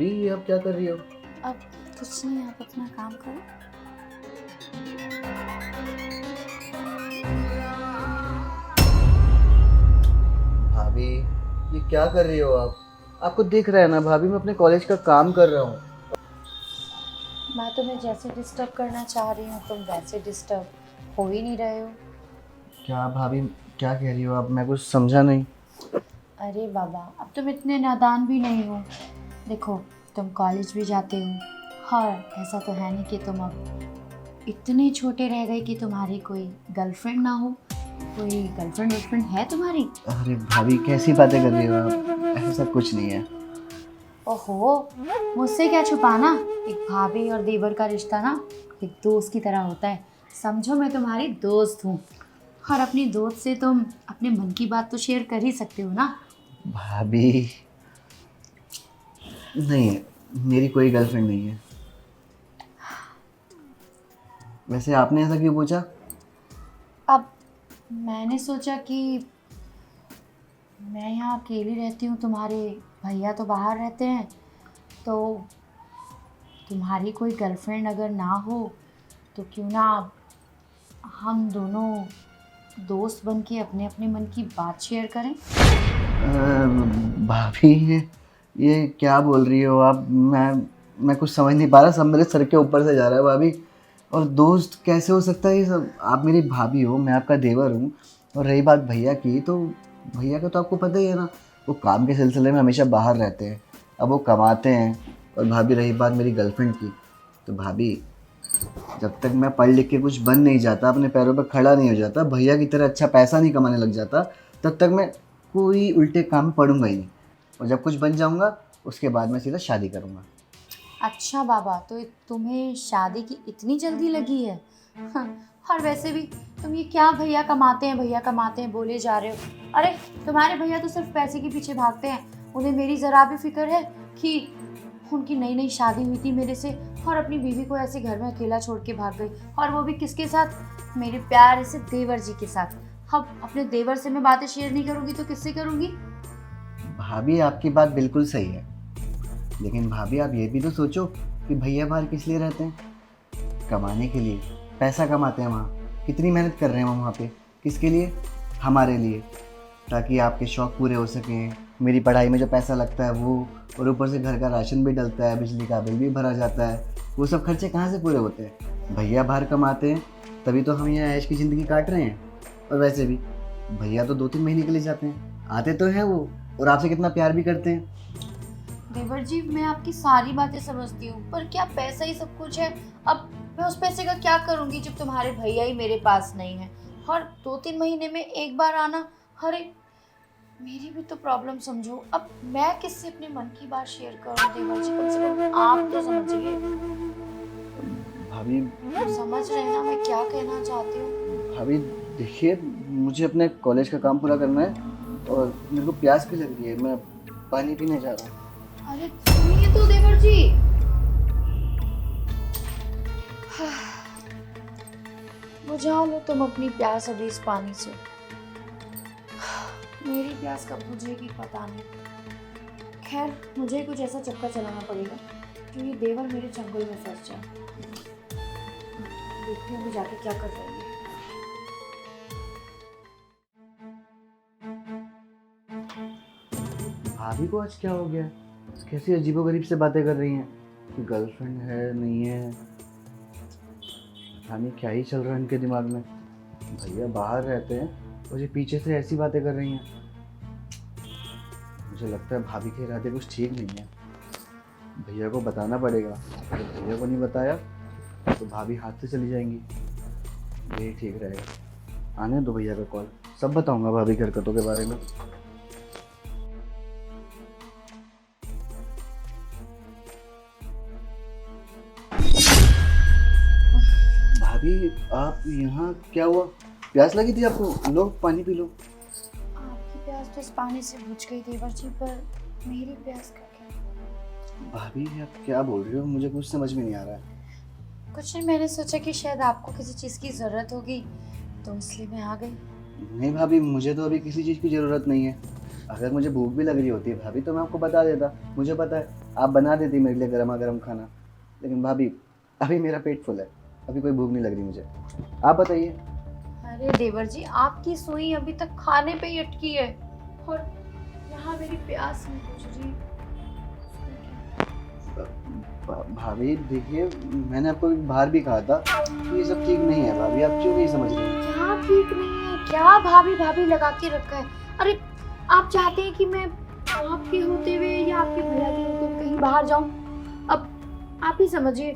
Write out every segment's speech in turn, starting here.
भाभी आप क्या कर रही हो? अब कुछ नहीं, आप अपना काम करो। भाभी ये क्या कर रही हो आप? आपको दिख रहा है ना भाभी, मैं अपने कॉलेज का काम कर रहा हूँ। मैं तुम्हें जैसे डिस्टर्ब करना चाह रही हूँ तुम वैसे डिस्टर्ब हो ही नहीं रहे हो। क्या भाभी, क्या कह रही हो आप? मैं कुछ समझा नहीं। अरे बाबा, अब तुम इतने नादान भी नहीं हो। देखो, तुम कॉलेज भी जाते हो और ऐसा तो है नहीं कि तुम अब इतने छोटे रह गए कि तुम्हारी कोई गर्लफ्रेंड ना हो। कोई गर्लफ्रेंड वर्लफ्रेंड है तुम्हारी? अरे भाभी कैसी बातें कर रही हो आप? ऐसा कुछ नहीं है। ओहो, मुझसे क्या छुपाना। एक भाभी और देवर का रिश्ता ना एक दोस्त की तरह होता है। समझो मैं तुम्हारी दोस्त हूँ और अपनी दोस्त से तुम अपने मन की बात तो शेयर कर ही सकते हो ना। भाभी नहीं है, मेरी कोई गर्लफ्रेंड नहीं है। वैसे आपने ऐसा क्यों पूछा? अब मैंने सोचा कि मैं यहाँ अकेली रहती हूँ, तुम्हारे भैया तो बाहर रहते हैं, तो तुम्हारी कोई गर्लफ्रेंड अगर ना हो तो क्यों ना हम दोनों दोस्त बन के अपने अपने मन की बात शेयर करें। भाभी ये क्या बोल रही हो आप? मैं कुछ समझ नहीं पा रहा, सब मेरे सर के ऊपर से जा रहा है भाभी। और दोस्त कैसे हो सकता है ये सब? आप मेरी भाभी हो, मैं आपका देवर हूँ। और रही बात भैया की, तो भैया का तो आपको पता ही है ना, वो काम के सिलसिले में हमेशा बाहर रहते हैं। अब वो कमाते हैं। और भाभी रही बात मेरी गर्लफ्रेंड की, तो भाभी जब तक मैं पढ़ लिख के कुछ बन नहीं जाता, अपने पैरों पर खड़ा नहीं हो जाता, भैया की तरह अच्छा पैसा नहीं कमाने लग जाता, तब तक मैं कोई उल्टे काम में पड़ूंगा ही नहीं। और जब कुछ बन जाऊंगा उसके बाद मैं सीधा शादी करूंगा। अच्छा बाबा, तो तुम्हें शादी की इतनी जल्दी लगी है? हाँ, और वैसे भी तुम ये क्या भैया कमाते हैं बोले जा रहे हो। अरे, तुम्हारे भैया तो सिर्फ पैसे के पीछे भागते हैं। उन्हें मेरी ज़रा भी फिक्र है कि उनकी नई नई शादी हुई थी मेरे से और अपनी बीवी को ऐसे घर में अकेला छोड़ के भाग गई, और वो भी किसके साथ? मेरे प्यारे से देवर जी के साथ। अब अपने देवर से मैं बातें शेयर नहीं करूँगी तो किससे करूँगी? भाभी आपकी बात बिल्कुल सही है, लेकिन भाभी आप ये भी तो सोचो कि भैया बाहर किस लिए रहते हैं? कमाने के लिए। पैसा कमाते हैं वहाँ, कितनी मेहनत कर रहे हैं वो वहाँ पे। किसके लिए? हमारे लिए। ताकि आपके शौक़ पूरे हो सकें, मेरी पढ़ाई में जो पैसा लगता है वो, और ऊपर से घर का राशन भी डलता है, बिजली का बिल भी भरा जाता है। वो सब खर्चे कहाँ से पूरे होते हैं? भैया बाहर कमाते हैं, तभी तो हम यहाँ ऐश की ज़िंदगी काट रहे हैं। और वैसे भी भैया तो 2-3 महीने के लिए जाते हैं, आते तो हैं वो, और आपसे कितना प्यार भी करते हैं। देवर जी, मैं आपकी सारी बातें समझती हूँ, पर क्या पैसा ही सब कुछ है? अब मैं उस पैसे का क्या करूँगी जब तुम्हारे भैया ही मेरे पास नहीं है, और 2-3 महीने में एक बार आना। अरे, मेरी भी तो प्रॉब्लम समझो। अब मैं किससे अपने मन की बात शेयर करूँ देवर जी? कम से कम आप तो समझिए। भाभी समझ रहे हैं ना मैं क्या कहना चाहती हूँ? भाभी देखिए, मुझे अपने कॉलेज का काम पूरा करना है, और मेरे को प्यास भी लग रही है, मैं पानी पीने जा रहा हूँ। अरे सुनिए तो देवर जी। बुझा लो तुम अपनी प्यास अभी इस पानी से। मेरी प्यास कब बुझेगी पता नहीं। खैर, मुझे कुछ ऐसा चक्कर चलाना पड़ेगा कि ये देवर मेरे चंगुल में फंस जाए। देखती हूँ अभी जाके क्या कर रही है। भाभी को आज क्या हो गया? कैसी अजीबोगरीब से बातें कर रही हैं कि गर्लफ्रेंड है नहीं है। पता नहीं क्या ही चल रहा है इनके दिमाग में। भैया बाहर रहते हैं और ये पीछे से ऐसी बातें कर रही हैं। मुझे लगता है भाभी के इरादे कुछ ठीक नहीं है। भैया को बताना पड़ेगा, अगर भैया को नहीं बताया तो भाभी हाथ से चली जाएंगी। यही ठीक रहेगा। आने दो भैया का कॉल, सब बताऊंगा भाभी की हरकतों के बारे में। भाभी आप यहाँ क्या हुआ? प्यास लगी थी आपको? लो पानी पी लो। आपकी प्यास तो इस पानी से बुझ गई देवर जी, पर मेरी प्यास का क्या? भाभी आप क्या बोल रही हो? मुझे कुछ समझ में नहीं आ रहा है। कुछ नहीं, मैंने सोचा कि शायद आपको किसी चीज़ की ज़रूरत होगी तो इसलिए मैं आ गई। नहीं भाभी, मुझे तो अभी किसी चीज़ की ज़रूरत नहीं है। अगर मुझे भूख भी लग रही होती है भाभी तो मैं आपको बता देता, मुझे पता है आप बना देती मेरे लिए गर्मा गर्म खाना। लेकिन भाभी अभी मेरा पेट फुल है, अभी कोई भूख नहीं लग रही मुझे, आप बताइए। अरे देवर जी, आपकी सुई अभी तक खाने पे ही अटकी है और यहाँ मेरी प्यास नहीं बुझ रही। भाभी देखिए, मैंने आपको बाहर भी कहा था कि ये सब ठीक नहीं है भाभी, आप क्यों नहीं समझ रही हैं? क्या ठीक नहीं है? क्या भाभी भाभी लगा के रखा है? अरे आप चाहते हैं कि मैं आपके होते हुए या आपके भैया के होते हुए कहीं बाहर जाऊं? अब आप ही समझिए,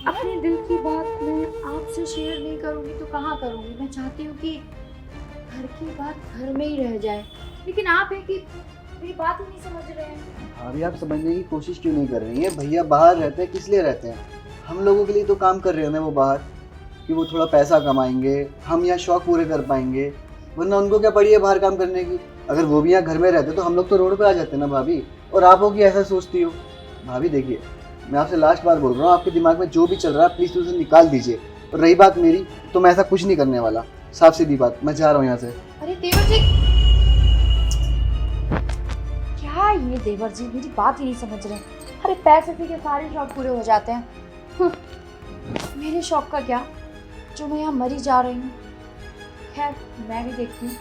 अपने दिल की बात मैं आपसे शेयर नहीं करूंगी तो कहाँ करूंगी? मैं चाहती हूँ कि घर की बात घर में ही रह जाए, लेकिन आप है कि मेरी बात ही नहीं समझ रहे हैं। भाभी आप समझने की कोशिश क्यों नहीं कर रही हैं? भैया बाहर रहते हैं, किस लिए रहते हैं? हम लोगों के लिए तो काम कर रहे हैं ना वो बाहर, कि वो थोड़ा पैसा कमाएंगे, हम यहाँ शौक पूरे कर पाएंगे, वरना उनको क्या पड़ी है बाहर काम करने की? अगर वो भी यहाँ घर में रहते तो हम लोग तो रोड पे आ जाते ना भाभी। और आप हो कि ऐसा सोचती हो? भाभी देखिए, मैं आपसे लास्ट बार बोल रहा हूँ, आपके दिमाग में जो भी चल रहा है प्लीज़ उसे निकाल दीजिए। और रही बात मेरी, तो मैं ऐसा कुछ नहीं करने वाला, साफ सीधी बात, मैं जा रहा हूँ यहाँ से। अरे देवर जी, क्या ये देवर जी मेरी बात ही नहीं समझ रहे हैं। अरे पैसे से के सारे शौक पूरे हो जाते हैं, मेरे शौक का क्या जो मैं यहाँ मरी जा रही हूँ। खैर मैं भी देखती हूँ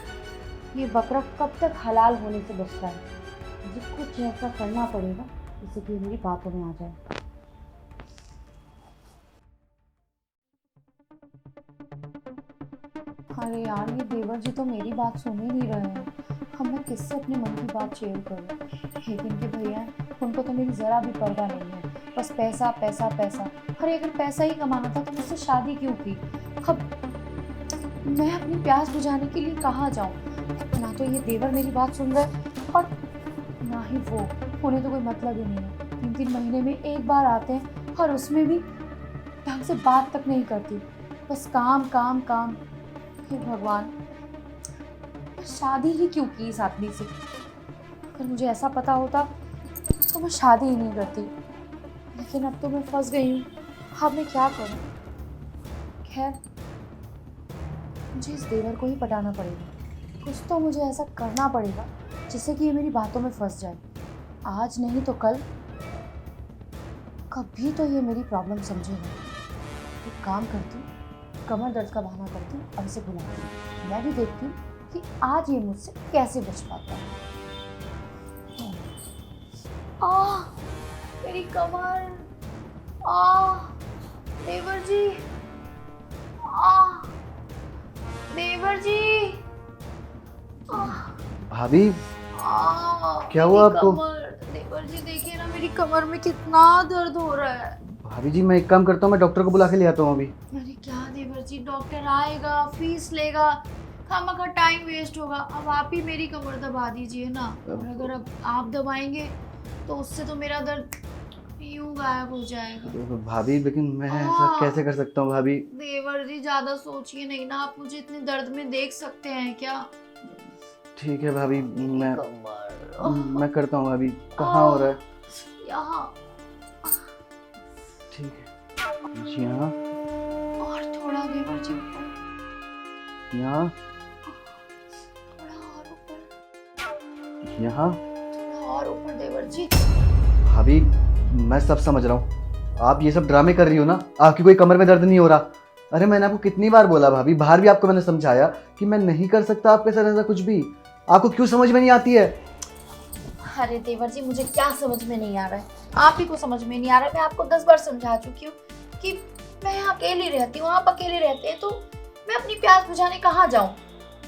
ये बकरा कब तक हलाल होने से बचता है। मुझे कुछ ऐसा करना पड़ेगा जिससे कि मेरी बातों में आ जाए। अरे यार, ये देवर जी तो मेरी बात सुन ही नहीं रहे हैं। अब मैं किससे अपने मन की बात शेयर करूँ? एक इनके भैया हैं, उनको तो मेरी ज़रा भी परवाह नहीं है, बस पैसा पैसा पैसा। अरे अगर पैसा ही कमाना था तो मुझसे शादी क्यों की? अब मैं अपनी प्यास बुझाने के लिए कहाँ जाऊँ? ना तो ये देवर मेरी बात सुन रहा है और ना ही वो। उन्हें तो कोई मतलब ही नहीं है। 3-3 महीने में एक बार आते हैं और उसमें भी ढंग से बात तक नहीं करती, बस काम काम काम। हे भगवान, मैं शादी ही क्यों की इस आदमी से? अगर मुझे ऐसा पता होता तो मैं शादी ही नहीं करती। लेकिन अब तो मैं फंस गई हूँ, अब मैं क्या करूँ? खैर, मुझे इस देवर को ही पटाना पड़ेगा। कुछ तो मुझे ऐसा करना पड़ेगा जिससे कि ये मेरी बातों में फंस जाए। आज नहीं तो कल, कभी तो ये मेरी प्रॉब्लम समझेगा। एक काम करती हूँ, कमर दर्द का बहाना करती हूँ, अब इसे बुलाती हूँ। मैं भी देखती हूँ कि आज ये मुझसे कैसे बच पाता है। मेरी कमर, देवर जी, देवर जी, भाभी क्या हुआ आपको? देवर जी देखिए ना, मेरी कमर में कितना दर्द हो रहा है। भाभी जी मैं एक काम करता हूँ, मैं डॉक्टर को बुला के ले आता हूँ अभी। अरे क्या देवर जी, डॉक्टर आएगा, फीस लेगा, खामखा टाइम वेस्ट होगा। अब आप ही मेरी कमर दबा दीजिए ना। और अगर अब आप दबाएंगे तो उससे तो मेरा दर्द यूं गायब हो जाएगा। भाभी लेकिन मैं ऐसा कैसे कर सकता हूँ भाभी? देवर जी ज्यादा सोचिए नहीं ना, आप मुझे इतने दर्द में देख सकते हैं क्या? ठीक है भाभी, कमर, मैं करता हूँ भाभी। कहाँ हो रहा है? यहाँ। ठीक है, यहाँ और थोड़ा देवर जी ऊपर, यहाँ थोड़ा और ऊपर, यहाँ थोड़ा और ऊपर देवर जी। भाभी मैं सब समझ रहा हूँ, आप ये सब ड्रामे कर रही हो ना, आपकी कोई कमर में दर्द नहीं हो रहा। अरे मैंने आपको कितनी बार बोला भाभी, बाहर भी आपको मैंने समझाया कि मैं नहीं कर सकता आपके साथ ऐसा कुछ भी। आपको क्यों समझ में नहीं आती है? अरे देवर जी, मुझे क्या समझ में नहीं आ रहा है? आप ही को समझ में नहीं आ रहा है। मैं आपको 10 बार समझा चुकी हूँ कि मैं यहाँ अकेली रहती हूँ, आप अकेले रहते हैं, तो मैं अपनी प्यास बुझाने कहाँ जाऊँ?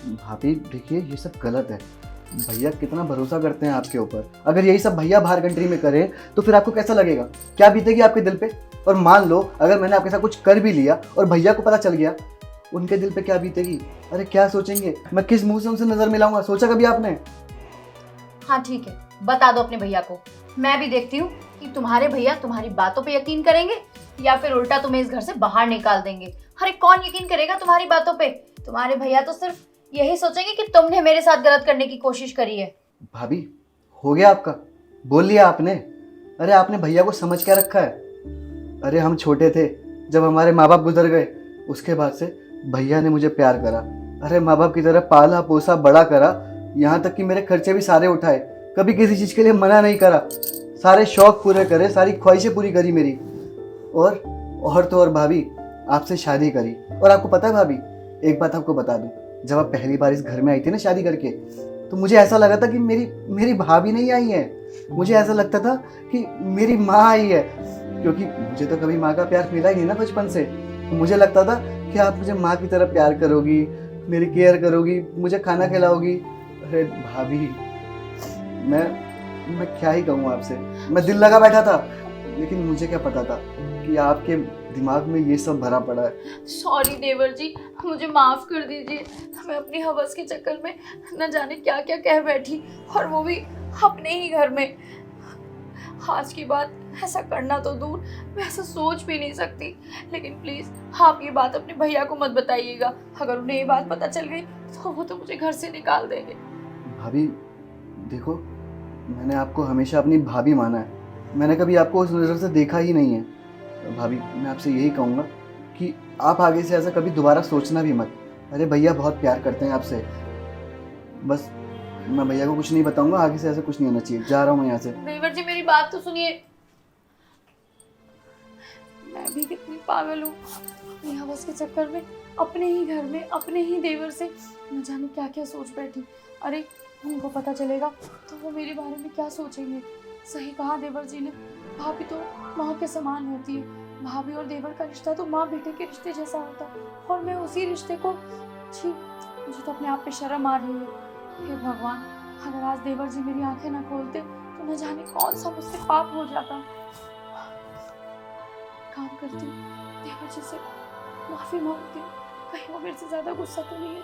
भाभी देखिए ये सब गलत है। भैया कितना भरोसा करते हैं आपके ऊपर, अगर यही सब भैया बाहर कंट्री में करें तो फिर आपको कैसा लगेगा? क्या बीतेगी आपके दिल पे? और मान लो अगर मैंने आपके साथ कुछ कर भी लिया और भैया को पता चल गया, उनके दिल पे क्या बीतेगी? अरे क्या सोचेंगे? मैं किस मुंह से उनसे नजर मिलाऊंगा? सोचा कभी आपने? हाँ ठीक है, बता दो अपने भैया को। मैं भी देखती हूँ कि तुम्हारे भैया तुम्हारी बातों पे यकीन करेंगे या फिर उल्टा तुम्हें इस घर से बाहर निकाल देंगे। अरे कौन यकीन करेगा तुम्हारी बातों पे? तुम्हारे भैया तो सिर्फ यही सोचेंगे कि तुमने मेरे साथ गलत करने की कोशिश करी है। भाभी हो गया आपका, बोल लिया आपने। अरे आपने भैया को समझ क्या रखा है? अरे हम छोटे थे जब हमारे माँ बाप गुजर गए, उसके बाद से भैया ने मुझे प्यार करा। अरे माँ बाप की तरह पाला पोसा बड़ा करा, यहाँ तक कि मेरे खर्चे भी सारे उठाए, कभी किसी चीज़ के लिए मना नहीं करा, सारे शौक पूरे करे, सारी ख्वाहिशें पूरी करी मेरी। और तो और भाभी, आपसे शादी करी। और आपको पता है भाभी, एक बात आपको बता दूं, जब आप पहली बार इस घर में आई थी ना शादी करके, तो मुझे ऐसा लगा था कि मेरी भाभी नहीं आई है, मुझे ऐसा लगता था कि मेरी माँ आई है, क्योंकि मुझे तो कभी माँ का प्यार मिला ही नहीं ना बचपन से। तो मुझे लगता था कि आप मुझे माँ की तरह प्यार करोगी, मेरी केयर करोगी, मुझे खाना खिलाओगी। अरे भाभी, मैं क्या ही कहूँ आपसे, मैं दिल लगा बैठा था, लेकिन मुझे क्या पता था कि आपके दिमाग में ये सब भरा पड़ा है। सॉरी देवर जी, मुझे माफ़ कर दीजिए। मैं अपनी हवस के चक्कर में न जाने क्या क्या कह बैठी, और वो भी अपने ही घर में। आज की बात ऐसा करना तो दूर, मैं ऐसा सोच भी नहीं सकती। लेकिन प्लीज़ आप ये बात अपने भैया को मत बताइएगा। अगर उन्हें ये बात पता चल गई तो वो तो मुझे घर से निकाल देंगे। भाभी देखो, मैंने आपको हमेशा अपनी भाभी माना है, मैंने कभी आपको उस नज़र से देखा ही नहीं है। भाभी, मैं आपसे यही कहूँगा कि आप आगे से ऐसा कभी दोबारा सोचना भी मत। अरे भैया बहुत प्यार करते हैं आपसे। बस मैं भैया को कुछ नहीं बताऊँगा, आगे से ऐसा कुछ नहीं होना चाहिए। जा रहा हूँ मैं यहाँ से। देवर जी मेरी बात तो सुनिए। मैं भी कितनी पागल हूँ, अपनी हवस के चक्कर में अपने ही घर में अपने ही देवर से न जाने क्या क्या सोच बैठी। अरे उनको पता चलेगा तो वो मेरे बारे में क्या सोचेंगे। सही कहा देवर जी ने, भाभी तो माँ के समान होती है। भाभी और देवर का रिश्ता तो माँ बेटे के रिश्ते जैसा होता है, और मैं उसी रिश्ते को, छी, मुझे तो अपने आप पे शर्म आ रही है। हे भगवान, अगर आज देवर जी मेरी आंखें ना खोलते तो न जाने कौन सा मुझसे पाप हो जाता। काम करती हूँ, देवर जी से माफ़ी मांगती हूँ, कहीं वो मेरे से ज़्यादा गुस्सा तो नहीं है।